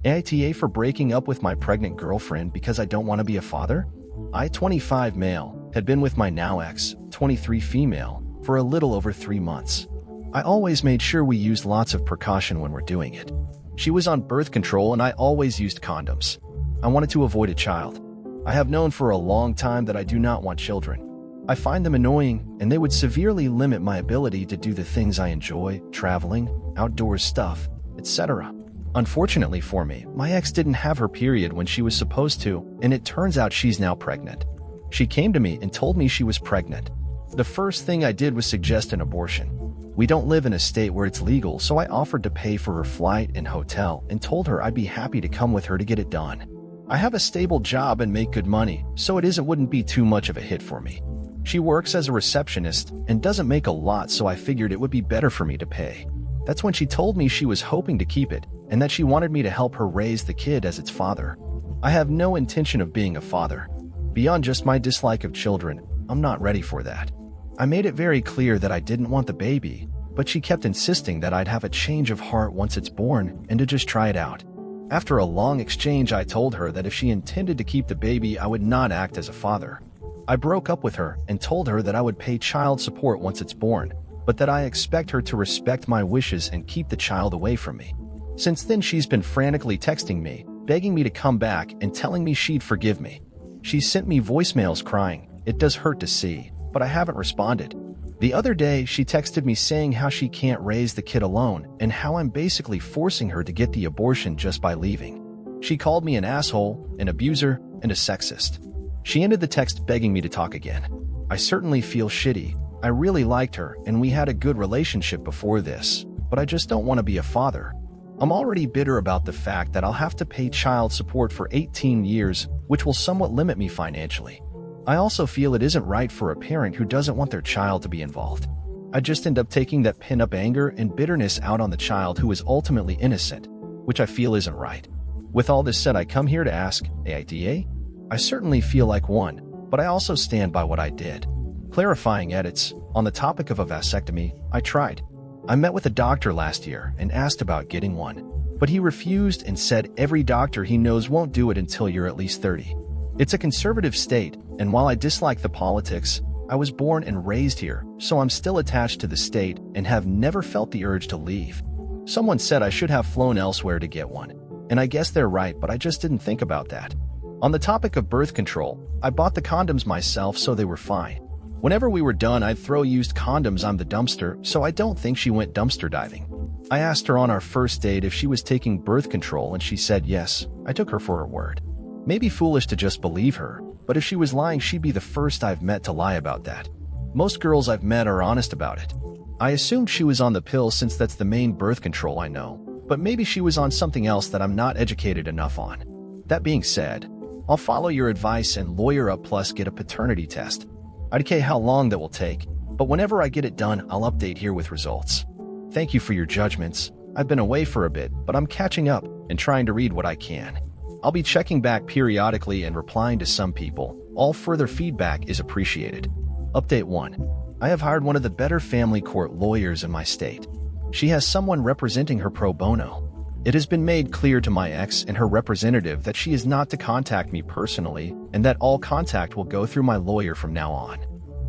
AITA for breaking up with my pregnant girlfriend because I don't want to be a father? I, 25 male, had been with my now ex, 23 female, for a little over 3 months. I always made sure we used lots of precaution when we're doing it. She was on birth control and I always used condoms. I wanted to avoid a child. I have known for a long time that I do not want children. I find them annoying and they would severely limit my ability to do the things I enjoy, traveling, outdoors stuff, etc. Unfortunately for me, my ex didn't have her period when she was supposed to, and it turns out she's now pregnant. She came to me and told me she was pregnant. The first thing I did was suggest an abortion. We don't live in a state where it's legal, so I offered to pay for her flight and hotel and told her I'd be happy to come with her to get it done. I have a stable job and make good money, so it wouldn't be too much of a hit for me. She works as a receptionist and doesn't make a lot, so I figured it would be better for me to pay. That's when she told me she was hoping to keep it and that she wanted me to help her raise the kid as its father. I have no intention of being a father. Beyond just my dislike of children, I'm not ready for that. I made it very clear that I didn't want the baby, but she kept insisting that I'd have a change of heart once it's born and to just try it out. After a long exchange, I told her that if she intended to keep the baby, I would not act as a father. I broke up with her and told her that I would pay child support once it's born, but that I expect her to respect my wishes and keep the child away from me. Since then, she's been frantically texting me, begging me to come back and telling me she'd forgive me. She sent me voicemails crying. It does hurt to see, but I haven't responded. The other day, she texted me saying how she can't raise the kid alone and how I'm basically forcing her to get the abortion just by leaving. She called me an asshole, an abuser, and a sexist. She ended the text begging me to talk again. I certainly feel shitty. I really liked her and we had a good relationship before this, but I just don't want to be a father. I'm already bitter about the fact that I'll have to pay child support for 18 years, which will somewhat limit me financially. I also feel it isn't right for a parent who doesn't want their child to be involved. I just end up taking that pent-up anger and bitterness out on the child who is ultimately innocent, which I feel isn't right. With all this said, I come here to ask, AITA? I certainly feel like one, but I also stand by what I did. Clarifying edits, on the topic of a vasectomy, I tried. I met with a doctor last year and asked about getting one, but he refused and said every doctor he knows won't do it until you're at least 30. It's a conservative state, and while I dislike the politics, I was born and raised here, so I'm still attached to the state and have never felt the urge to leave. Someone said I should have flown elsewhere to get one, and I guess they're right, but I just didn't think about that. On the topic of birth control, I bought the condoms myself, so they were fine. Whenever we were done, I'd throw used condoms on the dumpster, so I don't think she went dumpster diving. I asked her on our first date if she was taking birth control and she said yes. I took her for her word. Maybe foolish to just believe her, but if she was lying, she'd be the first I've met to lie about that. Most girls I've met are honest about it. I assumed she was on the pill since that's the main birth control I know, but maybe she was on something else that I'm not educated enough on. That being said, I'll follow your advice and lawyer up plus get a paternity test. I'd care how long that will take, but whenever I get it done, I'll update here with results. Thank you for your judgments. I've been away for a bit, but I'm catching up and trying to read what I can. I'll be checking back periodically and replying to some people. All further feedback is appreciated. Update 1. I have hired one of the better family court lawyers in my state. She has someone representing her pro bono. It has been made clear to my ex and her representative that she is not to contact me personally and that all contact will go through my lawyer from now on.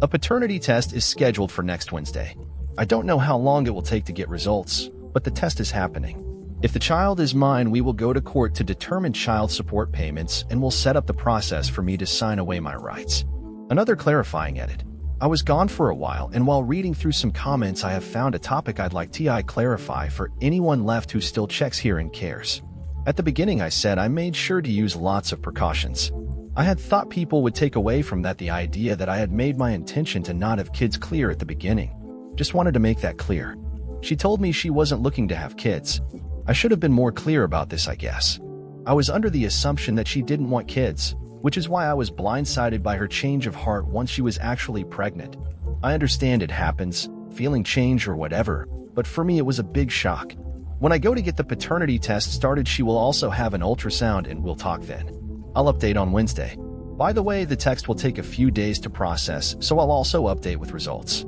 A paternity test is scheduled for next Wednesday. I don't know how long it will take to get results, but the test is happening. If the child is mine, we will go to court to determine child support payments and will set up the process for me to sign away my rights. Another clarifying edit. I was gone for a while, and while reading through some comments, I have found a topic I'd like to clarify for anyone left who still checks here and cares. At the beginning, I said I made sure to use lots of precautions. I had thought people would take away from that the idea that I had made my intention to not have kids clear at the beginning. Just wanted to make that clear. She told me she wasn't looking to have kids. I should have been more clear about this, I guess. I was under the assumption that she didn't want kids, which is why I was blindsided by her change of heart once she was actually pregnant. I understand it happens, feeling change or whatever, but for me it was a big shock. When I go to get the paternity test started, she will also have an ultrasound and we'll talk then. I'll update on Wednesday. By the way, the text will take a few days to process, so I'll also update with results.